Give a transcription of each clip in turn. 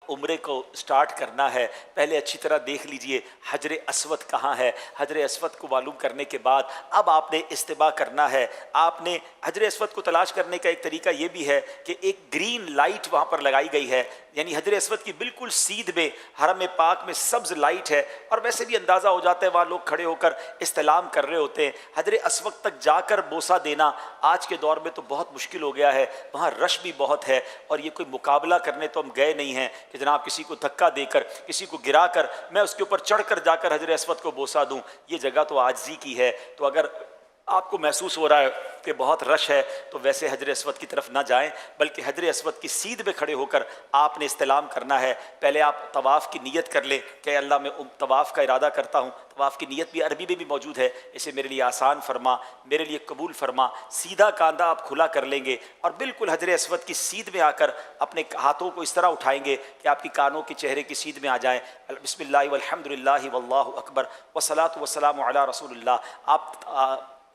عمرے کو سٹارٹ کرنا ہے، پہلے اچھی طرح دیکھ لیجئے حجر اسود کہاں ہے۔ حجر اسود کو معلوم کرنے کے بعد اب آپ نے استباء کرنا ہے۔ آپ نے حجر اسود کو تلاش کرنے کا ایک طریقہ یہ بھی ہے کہ ایک گرین لائٹ وہاں پر لگائی گئی ہے، یعنی حجر اسود کی بالکل سیدھ میں حرم پاک میں سبز لائٹ ہے، اور ویسے بھی اندازہ ہو جاتا ہے وہاں لوگ کھڑے ہو کر استلام کر رہے ہوتے ہیں۔ حجر اسود تک جا کر بوسہ دینا آج کے دور میں تو بہت مشکل ہو گیا ہے، وہاں رش بھی بہت ہے، اور یہ کوئی مقابلہ کرنے تو ہم گئے نہیں ہیں کہ جناب کسی کو دھکا دے کر کسی کو گرا کر میں اس کے اوپر چڑھ کر جا کر حجر اسود کو بوسہ دوں۔ یہ جگہ تو عاجزی کی ہے، تو اگر آپ کو محسوس ہو رہا ہے کہ بہت رش ہے تو ویسے حجر اسود کی طرف نہ جائیں، بلکہ حجر اسود کی سیدھ میں کھڑے ہو کر آپ نے استلام کرنا ہے۔ پہلے آپ طواف کی نیت کر لیں کہ اللہ میں طواف کا ارادہ کرتا ہوں، طواف کی نیت بھی عربی میں بھی موجود ہے، اسے میرے لیے آسان فرما، میرے لیے قبول فرما۔ سیدھا کاندھا آپ کھلا کر لیں گے اور بالکل حجر اسود کی سیدھ میں آ کر اپنے ہاتھوں کو اس طرح اٹھائیں گے کہ آپ کی کانوں کے چہرے کی سیدھ میں آ جائیں۔ بسم اللہ والحمد للہ واللہ اکبر والصلاۃ والسلام علی رسول اللہ۔ آپ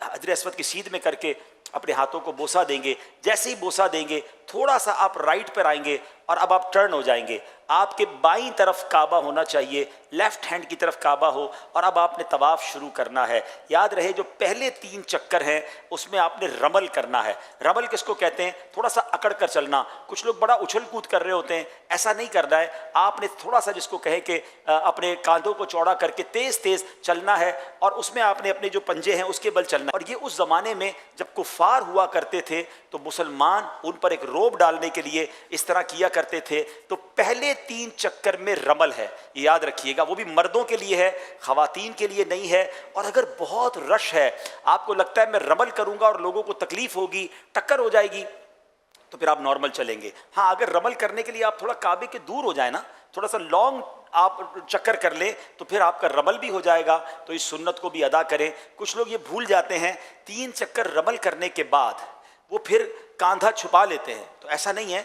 حجر اسود کی سیدھ میں کر کے اپنے ہاتھوں کو بوسہ دیں گے۔ جیسے ہی بوسہ دیں گے تھوڑا سا آپ رائٹ پر آئیں گے اور اب آپ ٹرن ہو جائیں گے۔ آپ کے بائیں طرف کعبہ ہونا چاہیے، لیفٹ ہینڈ کی طرف کعبہ ہو، اور اب آپ نے طواف شروع کرنا ہے۔ یاد رہے جو پہلے 3 چکر ہیں اس میں آپ نے رمل کرنا ہے۔ رمل کس کو کہتے ہیں؟ تھوڑا سا اکڑ کر چلنا۔ کچھ لوگ بڑا اچھل کود کر رہے ہوتے ہیں، ایسا نہیں کرنا ہے۔ آپ نے تھوڑا سا جس کو کہے کہ اپنے کاندھوں کو چوڑا کر کے تیز تیز چلنا ہے، اور اس میں آپ نے اپنے جو پنجے ہیں اس کے بل چلنا ہے۔ اور یہ اس زمانے میں جب کفار ہوا کرتے تھے تو مسلمان ان پر ایک روب ڈالنے کے لیے اس طرح کیا کرتے تھے۔ تو پہلے 3 چکر میں رمل ہے، یہ یاد رکھیے گا، وہ بھی مردوں کے لیے ہے، خواتین کے لیے نہیں ہے۔ اور اگر بہت رش ہے، آپ کو لگتا ہے میں رمل کروں گا اور لوگوں کو تکلیف ہوگی، ٹکر ہو جائے گی، تو پھر آپ نارمل چلیں گے۔ ہاں اگر رمل کرنے کے لیے آپ تھوڑا کعبے کے دور ہو جائیں نا، تھوڑا سا لانگ آپ چکر کر لیں، تو پھر آپ کا رمل بھی ہو جائے گا، تو اس سنت کو بھی ادا کریں۔ کچھ لوگ یہ بھول جاتے ہیں، 3 چکر رمل کرنے کے بعد وہ پھر کاندھا چھپا لیتے ہیں، تو ایسا نہیں ہے۔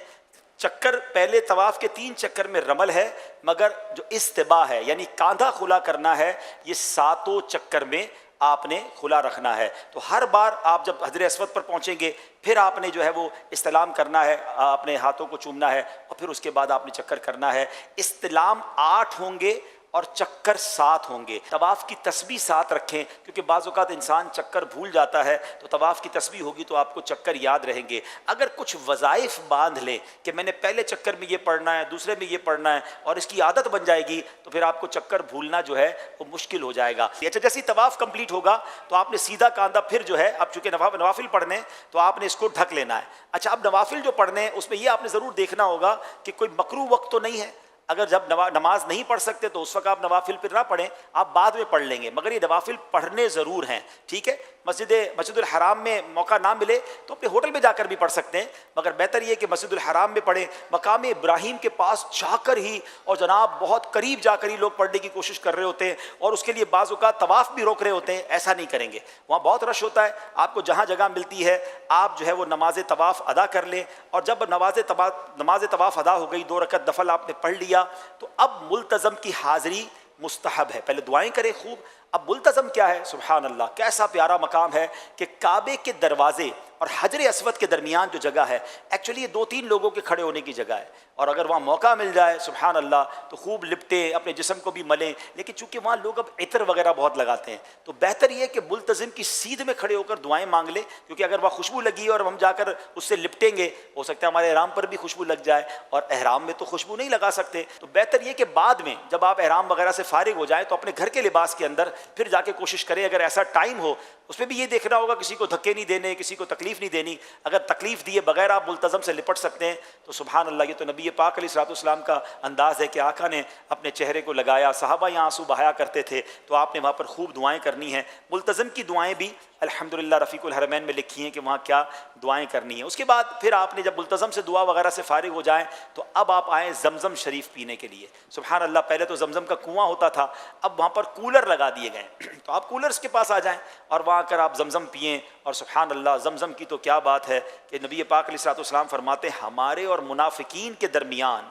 چکر پہلے طواف کے 3 چکر میں رمل ہے، مگر جو استباء ہے یعنی کاندھا کھلا کرنا ہے، یہ 7 چکر میں آپ نے کھلا رکھنا ہے۔ تو ہر بار آپ جب حجر اسود پر پہنچیں گے پھر آپ نے جو ہے وہ استلام کرنا ہے، اپنے ہاتھوں کو چومنا ہے، اور پھر اس کے بعد آپ نے چکر کرنا ہے۔ استلام 8 ہوں گے اور چکر 7 ہوں گے۔ طواف کی تسبیح 7 رکھیں، کیونکہ بعض اوقات انسان چکر بھول جاتا ہے، تو طواف کی تسبیح ہوگی تو آپ کو چکر یاد رہیں گے۔ اگر کچھ وظائف باندھ لیں کہ میں نے پہلے چکر میں یہ پڑھنا ہے، دوسرے میں یہ پڑھنا ہے، اور اس کی عادت بن جائے گی، تو پھر آپ کو چکر بھولنا جو ہے وہ مشکل ہو جائے گا۔ اچھا، جیسے طواف کمپلیٹ ہوگا تو آپ نے سیدھا کاندھا پھر جو ہے، اب چونکہ نوافل پڑھنے تو آپ نے اس کو ڈھک لینا ہے۔ اچھا، اب نوافل جو پڑھنے ہیں اس میں یہ آپ نے ضرور دیکھنا ہوگا کہ کوئی مکروہ وقت تو نہیں ہے۔ اگر جب نماز نہیں پڑھ سکتے تو اس وقت آپ نوافل پھر نہ پڑھیں، آپ بعد میں پڑھ لیں گے، مگر یہ نوافل پڑھنے ضرور ہیں، ٹھیک ہے۔ مسجد الحرام میں موقع نہ ملے تو اپنے ہوٹل میں جا کر بھی پڑھ سکتے ہیں، مگر بہتر یہ کہ مسجد الحرام میں پڑھیں۔ مقام ابراہیم کے پاس جا کر ہی، اور جناب بہت قریب جا کر ہی لوگ پڑھنے کی کوشش کر رہے ہوتے ہیں، اور اس کے لیے بعض اوقات طواف بھی روک رہے ہوتے ہیں، ایسا نہیں کریں گے۔ وہاں بہت رش ہوتا ہے، آپ کو جہاں جگہ ملتی ہے آپ جو ہے وہ نماز طواف ادا کر لیں، اور جب نماز طواف ادا ہو گئی، 2 رکعت نفل آپ نے پڑھ لیا، تو اب ملتزم کی حاضری مستحب ہے۔ پہلے دعائیں کریں خوب۔ اب ملتزم کیا ہے؟ سبحان اللہ، کیسا پیارا مقام ہے کہ کعبے کے دروازے اور حجر اسود کے درمیان جو جگہ ہے، ایکچولی یہ 2-3 لوگوں کے کھڑے ہونے کی جگہ ہے، اور اگر وہاں موقع مل جائے سبحان اللہ تو خوب لپٹیں، اپنے جسم کو بھی ملیں، لیکن چونکہ وہاں لوگ اب عطر وغیرہ بہت لگاتے ہیں، تو بہتر یہ کہ ملتزم کی سیدھ میں کھڑے ہو کر دعائیں مانگ لیں، کیونکہ اگر وہاں خوشبو لگی ہے اور ہم جا کر اس سے لپٹیں گے، ہو سکتا ہے ہمارے احرام پر بھی خوشبو لگ جائے، اور احرام میں تو خوشبو نہیں لگا سکتے، تو بہتر یہ کہ بعد میں جب آپ احرام وغیرہ سے فارغ ہو جائیں تو اپنے گھر کے لباس کے اندر پھر جا کے کوشش کریں، اگر ایسا ٹائم ہو اس میں بھی یہ دیکھنا ہوگا کسی کو دھکے نہیں دینے، کسی کو تکلیف نہیں دینی۔ اگر تکلیف دیے بغیر آپ ملتزم سے لپٹ سکتے ہیں تو سبحان اللہ، یہ تو نبی پاک علیہ الصلوۃ والسلام کا انداز ہے کہ آقا نے اپنے چہرے کو لگایا، صحابہ یہاں آنسو بہایا کرتے تھے، تو آپ نے وہاں پر خوب دعائیں کرنی ہیں۔ ملتزم کی دعائیں بھی الحمدللہ رفیق الحرمین میں لکھی ہیں کہ وہاں کیا دعائیں کرنی ہیں۔ اس کے بعد پھر آپ نے جب ملتزم سے دعا وغیرہ سے فارغ ہو جائیں تو اب آپ آئیں زمزم شریف پینے کے لیے۔ سبحان اللہ، پہلے تو زمزم کا کنواں ہوتا تھا، اب وہاں پر کولر لگا دیے گئے، تو آپ کولرز کے پاس آ جائیں اور وہاں کر آپ زمزم پئیں، اور سبحان اللہ زمزم کی تو کیا بات ہے کہ نبی پاک علیہ الصلوۃ والسلام فرماتے ہیں ہمارے اور منافقین کے درمیان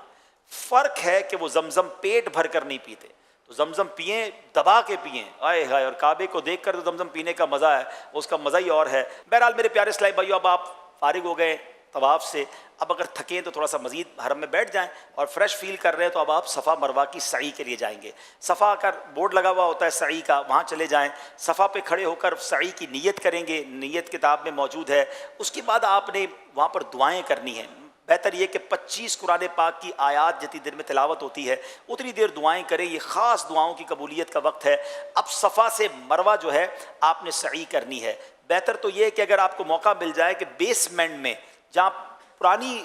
فرق ہے کہ وہ زمزم پیٹ بھر کر نہیں پیتے، تو زمزم پئیں، دبا کے پئیں، آئے ہائے، اور کعبے کو دیکھ کر تو زمزم پینے کا مزہ ہے، اس کا مزہ ہی اور ہے۔ بہرحال میرے پیارے اسلامی بھائیو، اب آپ فارغ ہو گئے، طواف سے، اب اگر تھکیں تو تھوڑا سا مزید حرم میں بیٹھ جائیں، اور فریش فیل کر رہے ہیں تو اب آپ صفا مروہ کی سعی کے لیے جائیں گے۔ صفا کا بورڈ لگا ہوا ہوتا ہے سعی کا، وہاں چلے جائیں، صفا پہ کھڑے ہو کر سعی کی نیت کریں گے، نیت کتاب میں موجود ہے۔ اس کے بعد آپ نے وہاں پر دعائیں کرنی ہیں۔ بہتر یہ کہ 25 قرآن پاک کی آیات جتنی دیر میں تلاوت ہوتی ہے اتنی دیر دعائیں کریں، یہ خاص دعاؤں کی قبولیت کا وقت ہے۔ اب صفا سے مروہ جو ہے آپ نے سعی کرنی ہے۔ بہتر تو یہ ہے کہ اگر آپ کو موقع مل جائے کہ بیسمنٹ میں جہاں پرانی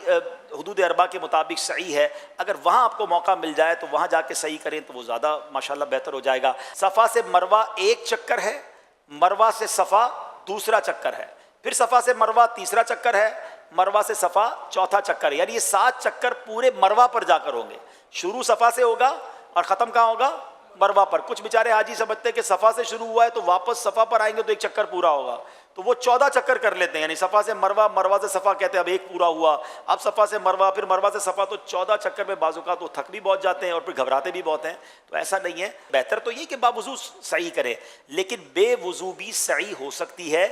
حدود اربع کے مطابق سعی ہے، اگر وہاں آپ کو موقع مل جائے تو وہاں جا کے سعی کریں تو وہ زیادہ ماشاءاللہ بہتر ہو جائے گا۔ صفا سے مروہ ایک چکر ہے، مروہ سے صفا دوسرا چکر ہے، پھر صفا سے مروہ تیسرا چکر ہے، مروہ سے صفا چوتھا چکر ہے، یعنی یہ 7 چکر پورے مروہ پر جا کر ہوں گے۔ شروع صفا سے ہوگا اور ختم کہاں ہوگا؟ مروہ پر۔ کچھ بیچارے حاجی سمجھتے ہیں کہ صفا سے شروع ہوا ہے تو واپس صفا پر آئیں گے تو ایک چکر پورا ہوگا، تو وہ 14 چکر کر لیتے ہیں، یعنی صفا سے مروہ، مروہ سے صفا کہتے ہیں اب ایک پورا ہوا، اب صفا سے مروہ، پھر مروہ سے صفا، تو 14 چکر میں بعض اوقات وہ تھک بھی بہت جاتے ہیں اور پھر گھبراتے بھی بہت ہیں۔ تو ایسا نہیں ہے، بہتر تو یہ کہ باوضو سعی کریں، لیکن بے وضو بھی سعی ہو سکتی ہے،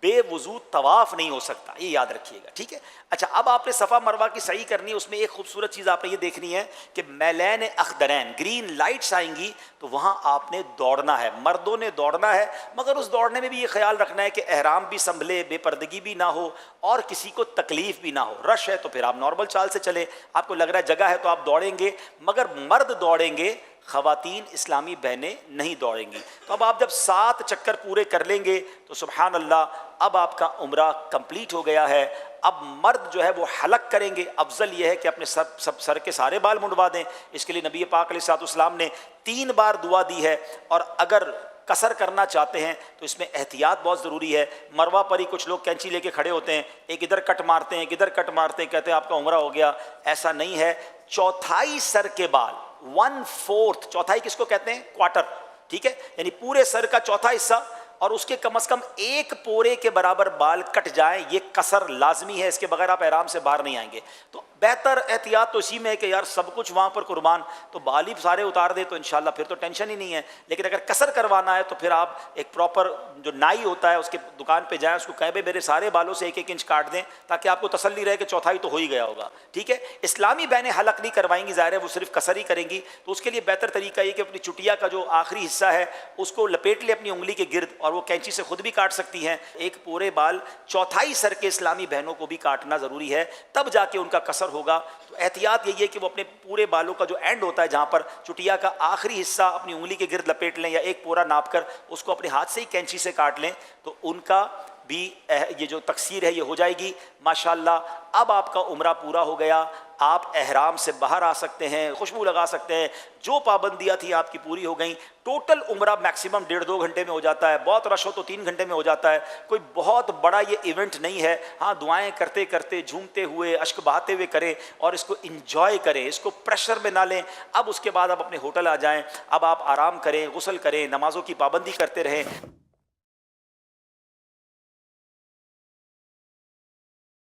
بے وضو طواف نہیں ہو سکتا، یہ یاد رکھیے گا، ٹھیک ہے۔ اچھا، اب آپ نے صفا مروہ کی سعی کرنی ہے، اس میں ایک خوبصورت چیز آپ نے یہ دیکھنی ہے کہ میلین اخضرین، گرین لائٹس آئیں گی تو وہاں آپ نے دوڑنا ہے، مردوں نے دوڑنا ہے، مگر اس دوڑنے میں بھی یہ خیال رکھنا ہے کہ احرام بھی سنبھلے، بے پردگی بھی نہ ہو اور کسی کو تکلیف بھی نہ ہو۔ رش ہے تو پھر آپ نارمل چال سے چلیں، آپ کو لگ رہا ہے جگہ ہے تو آپ دوڑیں گے، مگر مرد دوڑیں گے، خواتین اسلامی بہنیں نہیں دوڑیں گی۔ تو اب آپ جب 7 چکر پورے کر لیں گے تو سبحان اللہ اب آپ کا عمرہ کمپلیٹ ہو گیا ہے۔ اب مرد جو ہے وہ حلق کریں گے، افضل یہ ہے کہ اپنے سر کے سارے بال منڈوا دیں، اس کے لیے نبی پاک علیہ الصلوۃ والسلام نے 3 بار دعا دی ہے، اور اگر قصر کرنا چاہتے ہیں تو اس میں احتیاط بہت ضروری ہے۔ مروہ پر ہی کچھ لوگ کینچی لے کے کھڑے ہوتے ہیں، ایک ادھر کٹ مارتے ہیں، ایک ادھر کٹ مارتے ہیں، کہتے ہیں آپ کا عمرہ ہو گیا، ایسا نہیں ہے۔ چوتھائی سر کے بال، 1/4، چوتھائی کس کو کہتے ہیں؟ کوارٹر، ٹھیک ہے، یعنی پورے سر کا چوتھا حصہ اور اس کے کم از کم 1 پورے کے برابر بال کٹ جائیں، یہ قصر لازمی ہے، اس کے بغیر آپ احرام سے باہر نہیں آئیں گے۔ تو بہتر احتیاط تو اسی میں ہے کہ یار سب کچھ وہاں پر قربان، تو بال ہی سارے اتار دے تو انشاءاللہ پھر تو ٹینشن ہی نہیں ہے۔ لیکن اگر قصر کروانا ہے تو پھر آپ ایک پراپر جو نائی ہوتا ہے اس کے دکان پہ جائیں، اس کو کہیں بھائی میرے سارے بالوں سے 1-1 انچ کاٹ دیں، تاکہ آپ کو تسلی رہے کہ چوتھائی تو ہو ہی گیا ہوگا، ٹھیک ہے۔ اسلامی بہنیں حلق نہیں کروائیں گی، ظاہر ہے وہ صرف قصر ہی کریں گی، تو اس کے لیے بہتر طریقہ یہ کہ اپنی چٹیا کا جو آخری حصہ ہے اس کو لپیٹ لے اپنی انگلی کے گرد، اور وہ کینچی سے خود بھی کاٹ سکتی ہیں۔ ایک پورے بال چوتھائی سر کے اسلامی بہنوں کو بھی کاٹنا ضروری ہے، تب جا کے ان کا قصر ہوگا۔ تو احتیاط یہی ہے کہ وہ اپنے پورے بالوں کا جو اینڈ ہوتا ہے جہاں پر چٹیا کا آخری حصہ اپنی انگلی کے گرد لپیٹ لیں، یا ایک پورا ناپ کر اس کو اپنے ہاتھ سے ہی کینچی سے کاٹ لیں، تو ان کا بھی یہ جو تقصیر ہے یہ ہو جائے گی ماشاءاللہ۔ اب آپ کا عمرہ پورا ہو گیا، آپ احرام سے باہر آ سکتے ہیں، خوشبو لگا سکتے ہیں، جو پابندیاں تھیں آپ کی پوری ہو گئیں۔ ٹوٹل عمرہ میکسیمم 1.5-2 گھنٹے میں ہو جاتا ہے، بہت رش ہو تو 3 گھنٹے میں ہو جاتا ہے، کوئی بہت بڑا یہ ایونٹ نہیں ہے۔ ہاں، دعائیں کرتے کرتے، جھومتے ہوئے، اشک بہاتے ہوئے کریں اور اس کو انجوائے کریں، اس کو پریشر میں نہ لیں۔ اب اس کے بعد آپ اپنے ہوٹل آ جائیں، اب آپ آرام کریں، غسل کریں، نمازوں کی پابندی کرتے رہیں۔